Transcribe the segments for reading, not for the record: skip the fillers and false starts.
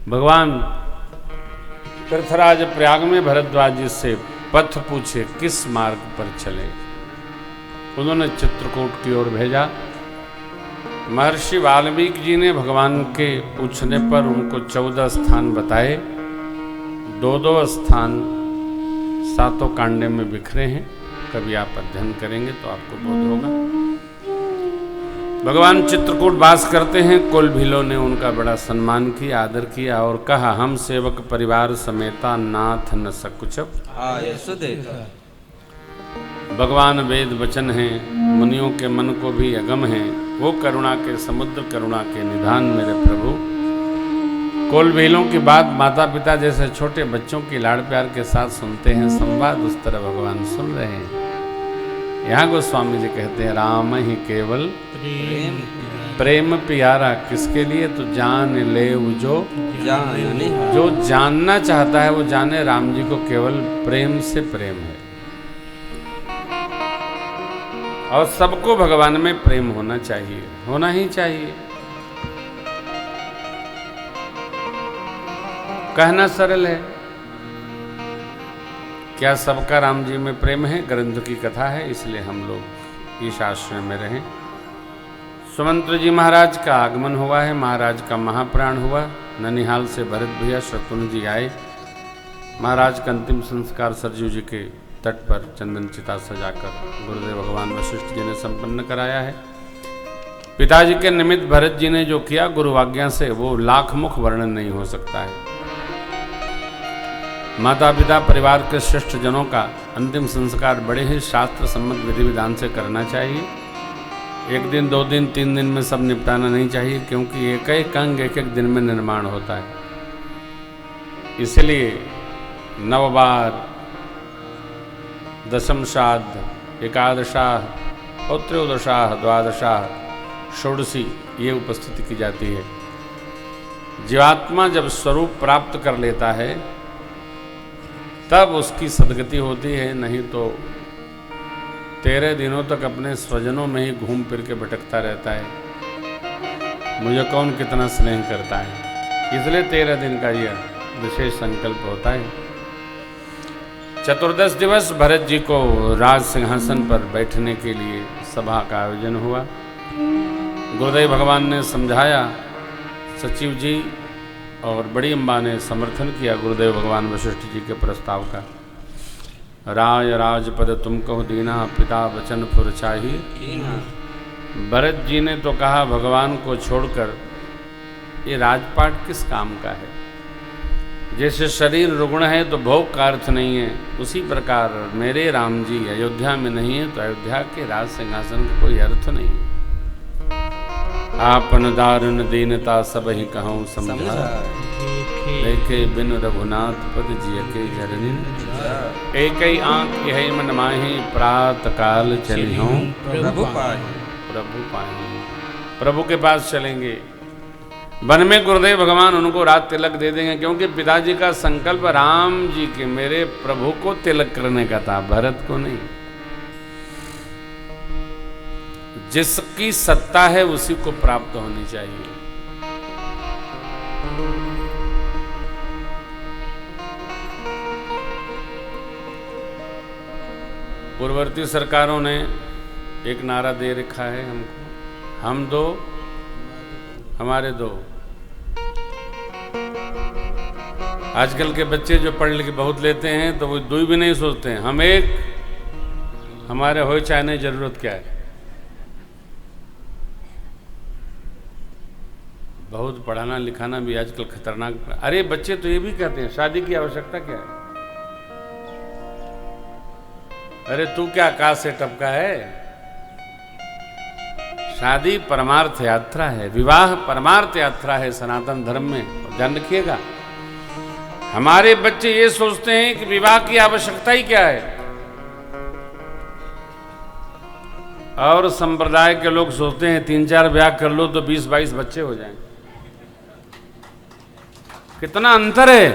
भगवान पृथ्वीराज प्रयाग में भरद्वाज जी से पथ पूछे किस मार्ग पर चले। उन्होंने चित्रकूट की ओर भेजा। महर्षि वाल्मीकि जी ने भगवान के पूछने पर उनको 14 स्थान बताए। 2-2 स्थान 7 कांडे में बिखरे हैं। कभी आप अध्ययन करेंगे तो आपको बोध होगा। भगवान चित्रकूट वास करते हैं। कुल भीलों ने उनका बड़ा सम्मान किया, आदर किया और कहा हम सेवक परिवार समेता नाथ न सकुचप। भगवान वेद वचन हैं, मुनियों के मन को भी अगम है। वो करुणा के समुद्र, करुणा के निधान मेरे प्रभु। कुल भीलों की बात माता पिता जैसे छोटे बच्चों की लाड़ प्यार के साथ सुनते हैं। संवाद उस तरह भगवान सुन रहे हैं। यहाँ गोस्वामी जी कहते हैं राम ही केवल प्रेम प्यारा किसके लिए, तो जान ले जो जानना चाहता है वो जाने। राम जी को केवल प्रेम से प्रेम है और सबको भगवान में प्रेम होना चाहिए, होना ही चाहिए। कहना सरल है, क्या सबका राम जी में प्रेम है? ग्रंथ की कथा है, इसलिए हम लोग इस आश्रम में रहें। सुमंत्र जी महाराज का आगमन हुआ है, महाराज का महाप्राण हुआ। ननिहाल से भरत भैया शत्रुघ्न जी आए। महाराज का अंतिम संस्कार सरजू जी के तट पर चंदन चिता सजाकर गुरुदेव भगवान वशिष्ठ जी ने संपन्न कराया है। पिताजी के निमित्त भरत जी ने जो किया गुरु आज्ञा से, वो लाख मुख वर्णन नहीं हो सकता है। माता पिता परिवार के श्रेष्ठ जनों का अंतिम संस्कार बड़े ही शास्त्र सम्मत विधि विधान से करना चाहिए। 1 दिन 2 दिन 3 दिन में सब निपटाना नहीं चाहिए, क्योंकि एक एक अंग एक एक दिन में निर्माण होता है। इसलिए 9 बार, दशम श्राद्ध, एकादशाह और त्रयोदशाह, द्वादशाह, षोडशी ये उपस्थिति की जाती है। जीवात्मा जब स्वरूप प्राप्त कर लेता है तब उसकी सदगति होती है, नहीं तो 13 दिनों तक अपने स्वजनों में ही घूम फिर के भटकता रहता है। मुझे कौन कितना स्नेह करता है, इसलिए 13 दिन का यह विशेष संकल्प होता है। चतुर्दश दिवस भरत जी को राज सिंहासन पर बैठने के लिए सभा का आयोजन हुआ। गुरुदेव भगवान ने समझाया, सचिव जी और बड़ी अम्बा ने समर्थन किया गुरुदेव भगवान वशिष्ठ जी के प्रस्ताव का। राय राजपद तुम कहो दीना, पिता वचन फुर चाहिए। भरत जी ने तो कहा भगवान को छोड़कर ये राजपाट किस काम का है। जैसे शरीर रुग्ण है तो भोग का अर्थ नहीं है, उसी प्रकार मेरे राम जी अयोध्या में नहीं है तो अयोध्या के राज सिंहासन का कोई अर्थ नहीं है। आपन दारुण दीनता सब ही कहूँ समझा, देखे बिन रघुनाथ पद जिय के जननी। एक ही आंख यही मन माही, प्रात काल चली हूँ प्रभु पाही। प्रभु के पास चलेंगे। वन में गुरुदेव भगवान उनको रात तिलक दे देंगे, क्योंकि पिताजी का संकल्प राम जी के मेरे प्रभु को तिलक करने का था, भरत को नहीं। जिसकी सत्ता है उसी को प्राप्त होनी चाहिए। पूर्ववर्ती सरकारों ने एक नारा दे रखा है हमको, हम दो हमारे दो। आजकल के बच्चे जो पढ़ लिख बहुत लेते हैं तो वो दो भी नहीं सोचते हैं, हम एक, हमारे हो चाहे नहीं, जरूरत क्या है। बहुत पढ़ाना लिखाना भी आजकल खतरनाक। अरे बच्चे तो ये भी कहते हैं शादी की आवश्यकता क्या है। अरे तू क्या आकाश से टपका है। शादी परमार्थ यात्रा है, विवाह परमार्थ यात्रा है सनातन धर्म में। ध्यान रखिएगा, हमारे बच्चे ये सोचते हैं कि विवाह की आवश्यकता ही क्या है, और संप्रदाय के लोग सोचते हैं 3-4 ब्याह कर लो तो 20-22 बच्चे हो जाएं। कितना अंतर है।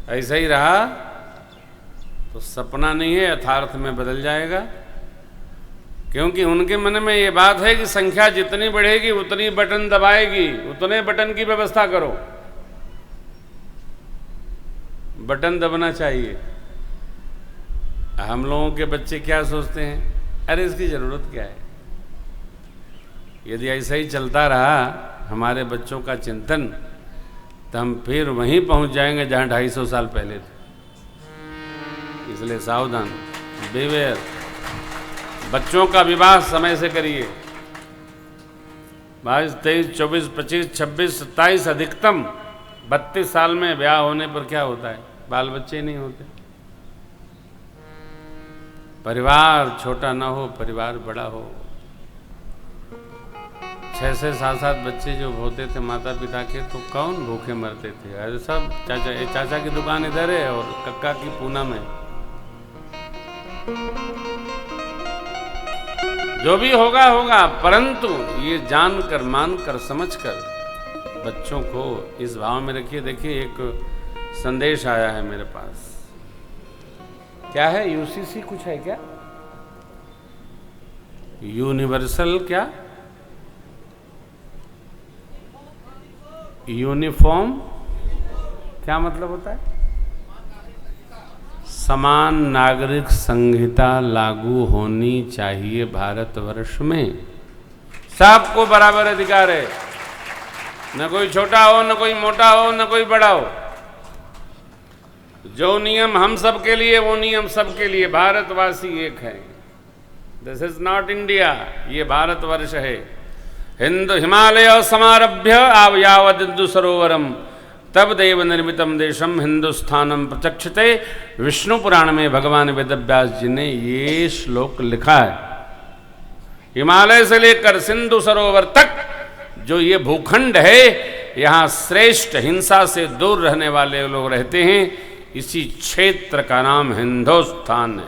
ऐसा ही रहा तो सपना नहीं है, यथार्थ में बदल जाएगा। क्योंकि उनके मन में ये बात है कि संख्या जितनी बढ़ेगी उतनी बटन दबाएगी, उतने बटन की व्यवस्था करो। बटन दबना चाहिए। हम लोगों के बच्चे क्या सोचते हैं, अरे इसकी जरूरत क्या है। यदि ऐसा ही चलता रहा हमारे बच्चों का चिंतन, तो हम फिर वहीं पहुंच जाएंगे जहां 250 साल पहले थे। इसलिए सावधान, बेवेयर। बच्चों का विवाह समय से करिए। 22, 23, 24, 25, 26, 27, अधिकतम 32 साल में ब्याह होने पर क्या होता है, बाल बच्चे नहीं होते। परिवार छोटा ना हो, परिवार बड़ा हो। 6 से 7 बच्चे जो होते थे माता पिता के, तो कौन भूखे मरते थे। अरे सब चाचा की दुकान इधर है और कक्का की पूना में। जो भी होगा होगा, परंतु ये जानकर, मानकर, समझकर बच्चों को इस भाव में रखिए। देखिए एक संदेश आया है मेरे पास। क्या है, यूसीसी कुछ है क्या, यूनिवर्सल क्या, यूनिफॉर्म क्या मतलब होता है, समान नागरिक संहिता लागू होनी चाहिए भारतवर्ष में। सबको बराबर अधिकार है, न कोई छोटा हो, न कोई मोटा हो, न कोई बड़ा हो। जो नियम हम सब के लिए, वो नियम सबके लिए। भारतवासी एक है। दिस इज नॉट इंडिया, ये भारतवर्ष है। हिंदू हिमालय समारभ्य यावद हिंदू सरोवरम तब देव निर्मितम देशम हिंदुस्थानम प्रचक्षते। विष्णु पुराण में भगवान वेदव्यास जी ने ये श्लोक लिखा है। हिमालय से लेकर सिंधु सरोवर तक जो ये भूखंड है, यहाँ श्रेष्ठ हिंसा से दूर रहने वाले लोग रहते हैं। इसी क्षेत्र का नाम हिंदुस्तान है।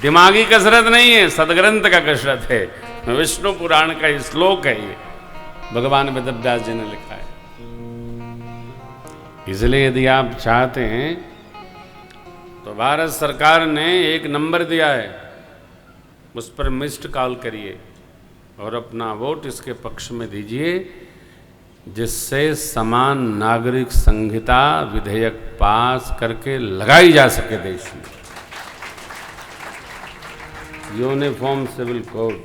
दिमागी कसरत नहीं है, सदग्रंथ का कसरत है। विष्णु पुराण का श्लोक है, ये भगवान वेदव्यास जी ने लिखा है। इसलिए यदि आप चाहते हैं तो भारत सरकार ने एक नंबर दिया है, उस पर मिस्ड कॉल करिए और अपना वोट इसके पक्ष में दीजिए, जिससे समान नागरिक संहिता विधेयक पास करके लगाई जा सके देश में। Uniform civil code.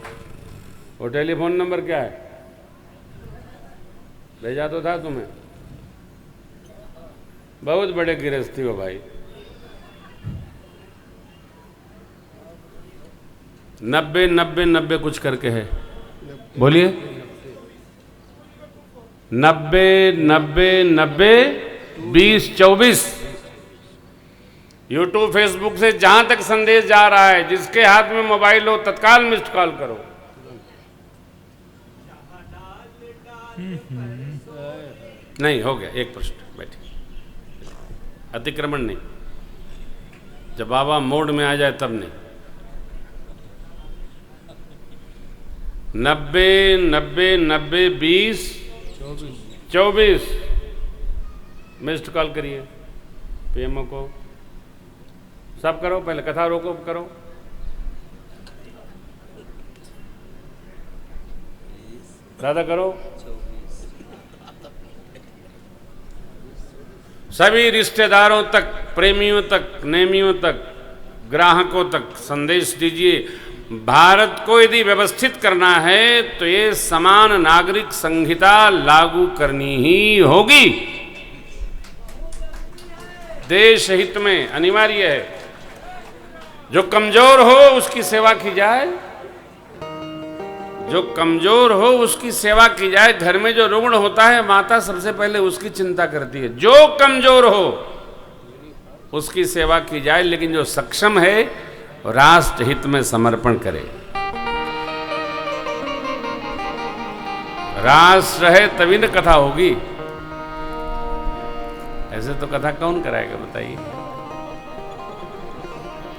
और टेलीफोन नंबर क्या है, भेजा तो था तुम्हें। बहुत बड़े गृहस्थी हो भाई। 90 90 90 कुछ करके है, बोलिए। 90 90 90 20 24। यूट्यूब फेसबुक से जहां तक संदेश जा रहा है, जिसके हाथ में मोबाइल हो तत्काल मिस्ड कॉल करो। नहीं हो गया, एक प्रश्न, बैठिए। अतिक्रमण नहीं, जब बाबा मोड में आ जाए तब नहीं। 90 90 90 20 24 मिस्ड कॉल करिए पीएमओ को। सब करो, पहले कथा रोको करो। दादा करो। सभी रिश्तेदारों तक, प्रेमियों तक, नेमियों तक, ग्राहकों तक संदेश दीजिए। भारत को यदि व्यवस्थित करना है तो ये समान नागरिक संहिता लागू करनी ही होगी। देश हित में अनिवार्य है। जो कमजोर हो उसकी सेवा की जाए, जो कमजोर हो उसकी सेवा की जाए। घर में जो रुग्ण होता है, माता सबसे पहले उसकी चिंता करती है। जो कमजोर हो उसकी सेवा की जाए, लेकिन जो सक्षम है राष्ट्र हित में समर्पण करे। राष्ट्र है तभी न कथा होगी। ऐसे तो कथा कौन कराएगा बताइए।